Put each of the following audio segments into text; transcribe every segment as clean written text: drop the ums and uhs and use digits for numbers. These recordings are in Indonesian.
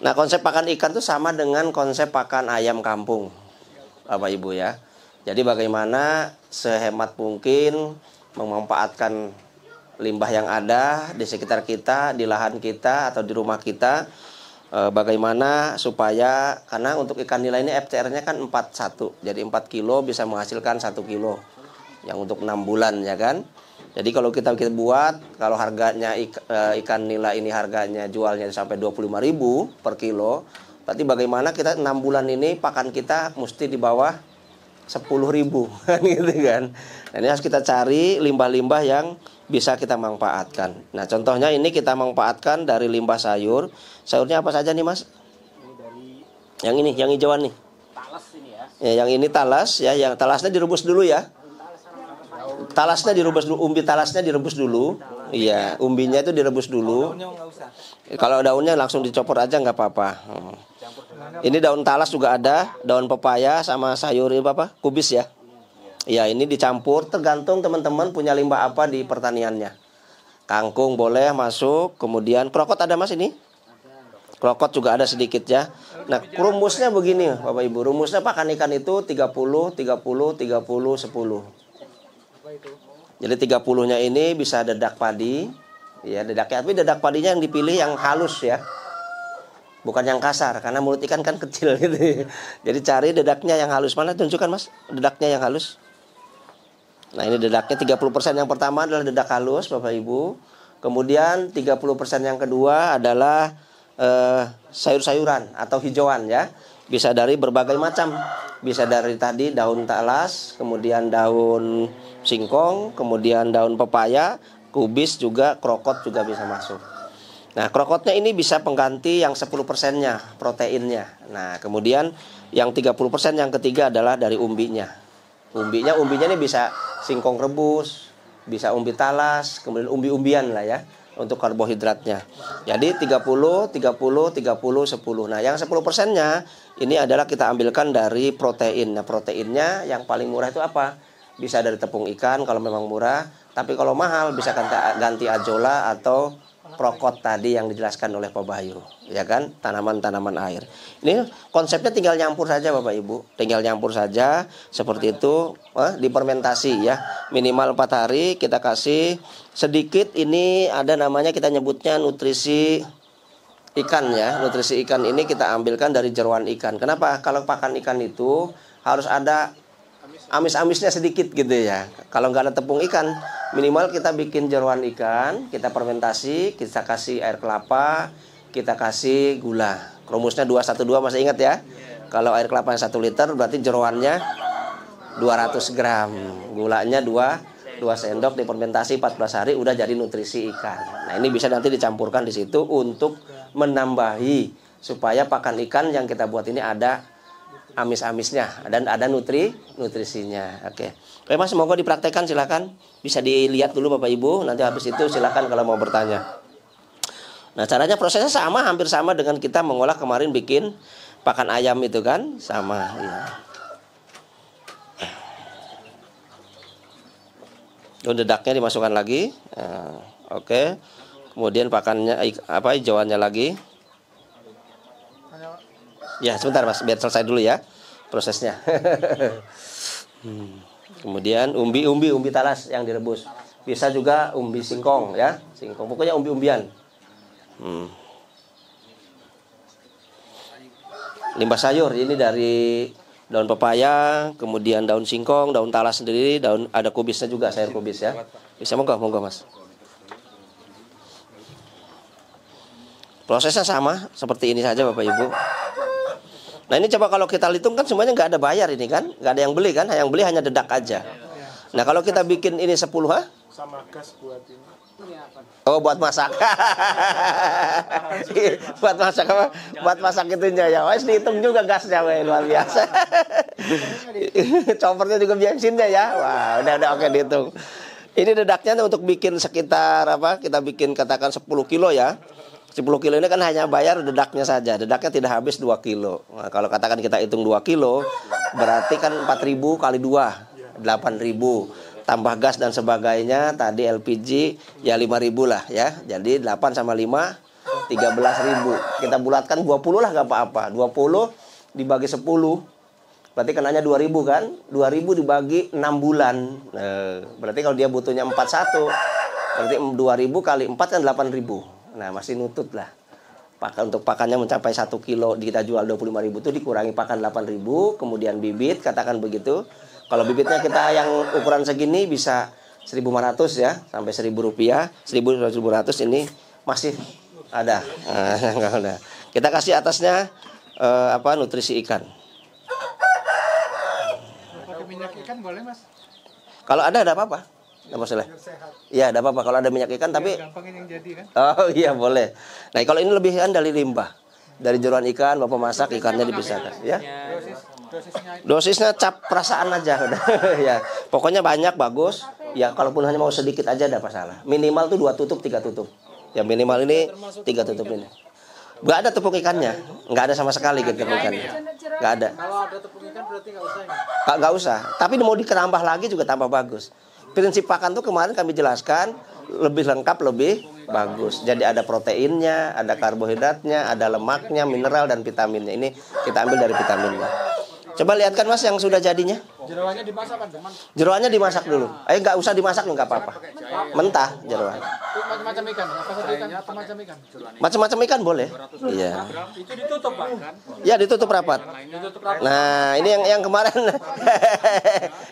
Nah, konsep pakan ikan itu sama dengan konsep pakan ayam kampung, Bapak Ibu ya. Jadi bagaimana sehemat mungkin memanfaatkan limbah yang ada di sekitar kita, di lahan kita atau di rumah kita. Bagaimana supaya, karena untuk ikan nila ini FCR-nya kan 41, jadi 4 kilo bisa menghasilkan 1 kilo yang untuk 6 bulan ya kan. Jadi kalau kita buat, kalau harganya ikan nila ini harganya jualnya sampai 25.000 per kilo, berarti bagaimana kita 6 bulan ini pakan kita mesti di bawah 10.000 kan gitu kan. Nah, ini harus kita cari limbah-limbah yang bisa kita manfaatkan. Nah, contohnya ini kita manfaatkan dari limbah sayur. Sayurnya apa saja nih, Mas? Ini dari Yang ini, yang hijauan nih. talas ini ya. Ya, yang ini talas ya, yang talasnya direbus dulu ya. Talasnya direbus dulu, umbi talasnya direbus dulu. Iya, umbinya itu direbus dulu. Daunnya nggak usah. Kalau daunnya langsung dicopot aja nggak apa-apa. Ini daun talas juga ada, daun pepaya sama sayur ini apa? Kubis ya. Ya, ini dicampur tergantung teman-teman punya limbah apa di pertaniannya. Kangkung boleh masuk, kemudian krokot ada Mas ini? Krokot juga ada sedikit ya. Nah, rumusnya begini Bapak Ibu. Rumusnya pakan ikan itu 30 30 30 10. Jadi 30-nya ini bisa dedak padi. Ya, dedaknya, tapi dedak padinya yang dipilih yang halus ya. Bukan yang kasar, karena mulut ikan kan kecil gitu. Jadi cari dedaknya yang halus. Mana tunjukkan Mas, dedaknya yang halus. Nah, ini dedaknya 30% yang pertama adalah dedak halus Bapak Ibu. Kemudian 30% yang kedua adalah sayur-sayuran atau hijauan ya. Bisa dari berbagai macam. Bisa dari tadi daun talas, kemudian daun singkong, kemudian daun pepaya, kubis juga, krokot juga bisa masuk. Nah, krokotnya ini bisa pengganti yang 10%-nya, proteinnya. Nah, kemudian yang 30% yang ketiga adalah dari umbinya. Umbinya ini bisa singkong rebus, bisa umbi talas, kemudian umbi-umbian lah ya untuk karbohidratnya. Jadi 30, 30, 30, 10. Nah, yang 10%-nya ini adalah kita ambilkan dari protein. Nah, proteinnya yang paling murah itu apa? Bisa dari tepung ikan kalau memang murah, tapi kalau mahal bisa ganti ajola atau prokot tadi yang dijelaskan oleh Pak Bayu, ya kan, tanaman-tanaman air. Ini konsepnya tinggal nyampur saja Bapak Ibu, tinggal nyampur saja seperti itu, difermentasi ya, minimal 4 hari kita kasih sedikit. Ini ada namanya, kita nyebutnya nutrisi ikan ya. Nutrisi ikan ini kita ambilkan dari jeroan ikan. Kenapa? Kalau pakan ikan itu harus ada amis-amisnya sedikit gitu ya. Kalau nggak ada tepung ikan, minimal kita bikin jeroan ikan, kita fermentasi, kita kasih air kelapa, kita kasih gula. Rumusnya 212 masih ingat ya? Kalau air kelapa 1 liter berarti jeroannya 200 gram. Gulanya 2 sendok, difermentasi 14 hari udah jadi nutrisi ikan. Nah, ini bisa nanti dicampurkan di situ untuk menambahi supaya pakan ikan yang kita buat ini ada amis-amisnya dan ada nutrisinya. Oke, Mas, semoga dipraktekkan, silakan. Bisa dilihat dulu Bapak Ibu, nanti habis itu silakan kalau mau bertanya. Nah, caranya prosesnya sama, hampir sama dengan kita mengolah kemarin bikin pakan ayam itu kan, sama ya. Dedaknya dimasukkan lagi. Nah, oke. Kemudian pakannya hijauannya lagi. Ya, sebentar Mas, biar selesai dulu ya prosesnya. Kemudian umbi talas yang direbus. Bisa juga umbi singkong ya, singkong. Pokoknya umbi-umbian. Limbah sayur ini dari daun pepaya, kemudian daun singkong, daun talas sendiri, ada kubisnya juga, sayur kubis ya. Bisa monggo Mas. Prosesnya sama seperti ini saja Bapak Ibu. Nah, ini coba kalau kita hitung kan semuanya nggak ada bayar ini kan, nggak ada yang beli kan, yang beli hanya dedak aja. Nah, kalau kita bikin ini 10 sama gas buat ini. Oh, buat masak. Buat masak apa? Buat masak itunya ya. Wes dihitung juga gasnya, luar biasa. Choppernya juga bensinnya ya. Wah, udah oke dihitung. Ini dedaknya untuk bikin sekitar kita bikin katakan 10 kilo ya. 10 kilo ini kan hanya bayar dedaknya saja. Dedaknya tidak habis 2 kilo. Nah, kalau katakan kita hitung 2 kilo, berarti kan 4.000 kali 2, 8.000. Tambah gas dan sebagainya, tadi LPG ya 5.000 lah ya. Jadi 8 sama 5, 13.000. Kita bulatkan 20 lah nggak apa-apa. 20 dibagi 10 berarti kenanya 2.000 kan? 2.000 dibagi 6 bulan. Berarti kalau dia butuhnya 41, berarti 2.000 kali 4 kan 8.000. Nah, masih nutut lah. Untuk pakannya mencapai 1 kilo kita jual 25.000 itu dikurangi pakan 8.000, kemudian bibit katakan begitu. Kalau bibitnya kita yang ukuran segini bisa 1.500 ya, sampai 1.000 rupiah, 1.100 ini masih ada. Enggak ada. Kita kasih atasnya nutrisi ikan. Pakai minyak ikan boleh, Mas? Kalau ada apa-apa. Enggak masalah. Iya, ada apa-apa kalau ada minyak ikan tapi Gampangin yang jadi kan? oh iya boleh. Nah, kalau ini lebih kan dari limbah. Dari jeroan ikan Bapak masak ikannya dipisahkan ya. Dosisnya cap perasaan aja udah. Ya, pokoknya banyak bagus. Ya, kalaupun hanya mau sedikit aja ada masalah. Minimal tuh 2 tutup, 3 tutup. Ya minimal ini 3 tutup ini. Nggak ada tepung ikannya, nggak ada sama sekali gitu tepung ikannya, nggak ada. Kalau ada tepung ikan berarti nggak usah ini. Nggak usah. Tapi mau ditambah lagi juga tambah bagus. Prinsip pakan tuh kemarin kami jelaskan lebih lengkap, lebih bagus. Jadi ada proteinnya, ada karbohidratnya, ada lemaknya, mineral dan vitaminnya. Ini kita ambil dari vitaminnya. Coba lihatkan Mas yang sudah jadinya. Jeroannya dimasak kan, teman? Jeroannya dimasak dulu. Nggak usah dimasak nggak apa-apa. Mentah jeroan. Itu macam-macam ikan. Apa saja ikan? Macam-macam ikan. Macam-macam ikan boleh. Iya. Itu ditutup, Pak. Ya ditutup rapat. Ditutup rapat. Nah ini yang kemarin,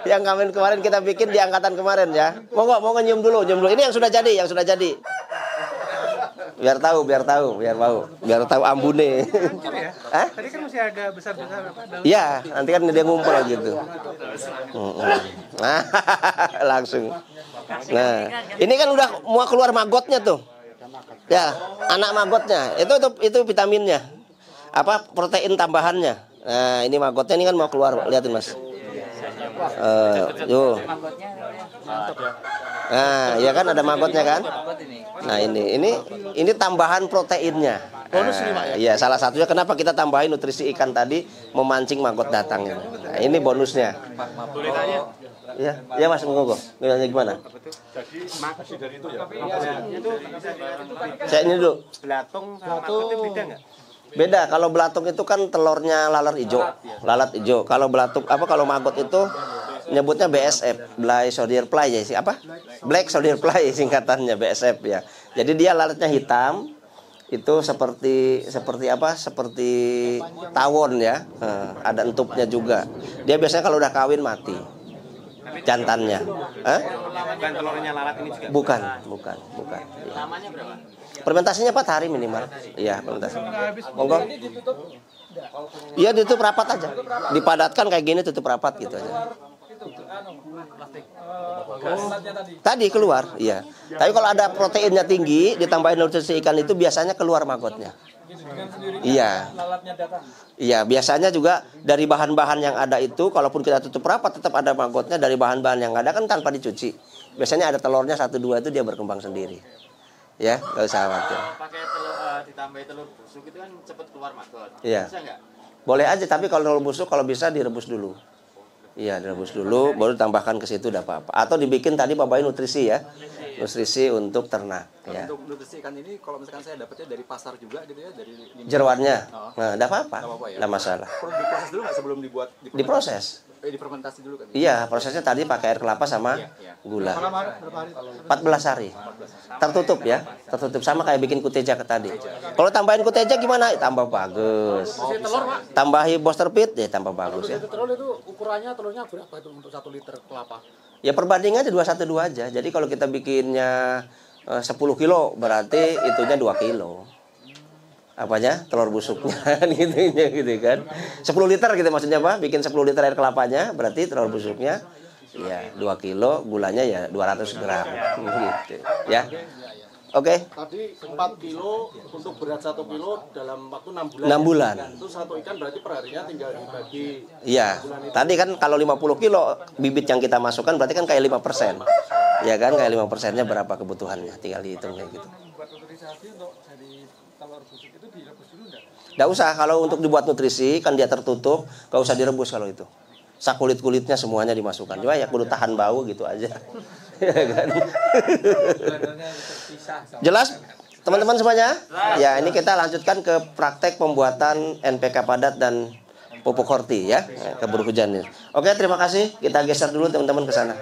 yang kemarin kita bikin di angkatan kemarin ya. Mau nyium dulu. Ini yang sudah jadi, Biar tahu ambune. Hah? Tadi kan masih agak besar-besar apa? Daun. Iya, nanti kan dia ngumpul gitu. Nah, langsung. Nah, ini kan udah mau keluar magotnya tuh. Ya, anak magotnya. Itu vitaminnya. Protein tambahannya. Nah, ini magotnya ini kan mau keluar. Lihatin Mas. Yuk. Nah, ya kan ada magotnya kan? Nah, ini tambahan proteinnya. Bonus nih, Pak, ya? Iya, salah satunya kenapa kita tambahin nutrisi ikan tadi memancing maggot datang. Nah, ini bonusnya. Iya, Mas monggo. Gimana? Jadi makasih dari itu ya. Saya ini dulu. Belatung sama magotnya beda nggak? Beda. Kalau belatung itu kan telurnya lalat hijau. Kalau kalau maggot itu nyebutnya BSF, Black Soldier Fly ya sih Black Soldier Fly singkatannya BSF ya. Jadi dia lalatnya hitam. Itu seperti tawon ya. Ada entupnya juga. Dia biasanya kalau udah kawin mati jantannya. Bukan telurnya lalat ini juga. Bukan. Lamanya berapa? Fermentasinya 4 hari minimal. Iya, fermentasi. Monggo. Iya, ditutup rapat aja. Dipadatkan kayak gini, tutup rapat gitu aja. Tadi keluar, iya. Tapi kalau ada proteinnya tinggi, ditambahin nutrisi ikan itu biasanya keluar magotnya. Iya. Iya, biasanya juga dari bahan-bahan yang ada itu, kalaupun kita tutup rapat tetap ada magotnya dari bahan-bahan yang ada kan tanpa dicuci. Biasanya ada telurnya 1-2 itu dia berkembang sendiri. Ya, nggak usah khawatir. Kalau pakai telur ditambahin telur busuk itu kan cepat keluar magot. Iya. Bisa nggak? Boleh aja, tapi kalau telur busuk kalau bisa direbus dulu. Iya, direbus dulu, baru tambahkan ke situ udah apa-apa. Atau dibikin tadi babain nutrisi ya. Nutrisi untuk ternak ya. Untuk nutrisi ikan ini kalau misalkan saya dapatnya dari pasar juga gitu ya, dari Jeroannya. Nah, enggak apa-apa. ya? Enggak masalah. Perlu diproses dulu nggak sebelum dibuat? Diproses. Difermentasi dulu kan? Iya, prosesnya tadi pakai air kelapa sama gula. 14 hari. Tertutup ya. Tertutup sama kayak bikin kuteja ke tadi. Kalau tambahin kuteja gimana? Tambah bagus. Tambahi booster pit ya tambah bagus ya. Telur itu ukurannya telurnya berapa itu untuk 1 liter kelapa? Ya perbandingan aja 212 aja. Jadi kalau kita bikinnya 10 kilo berarti itunya 2 kilo. Apanya? Telur busuknya gitu kan. 10 liter gitu maksudnya Pak. Bikin 10 liter air kelapanya berarti telur busuknya ya 2 kilo, gulanya ya 200 gram gitu. Ya. Oke. Tadi 4 kilo untuk berat 1 kilo dalam waktu 6 bulan. 6 bulan. Itu satu ikan berarti perharinya tinggal dibagi. Iya. Tadi kan kalau 50 kilo bibit yang kita masukkan berarti kan kayak 5%. Ya kan kayak 5%-nya berapa kebutuhannya tinggal dihitung kayak gitu. Buat nutrisi untuk dari telur busuk itu direbus dulu enggak? Nggak usah, kalau untuk dibuat nutrisi kan dia tertutup, nggak usah direbus kalau itu. Kulit-kulitnya semuanya dimasukkan. Cuma ya kudu tahan bau gitu aja. Ya kan? Jelas? teman-teman semuanya? Ya, ini kita lanjutkan ke praktek pembuatan NPK padat dan pupuk horti ya, keburu hujan ini. Oke, terima kasih. Kita geser dulu teman-teman ke sana.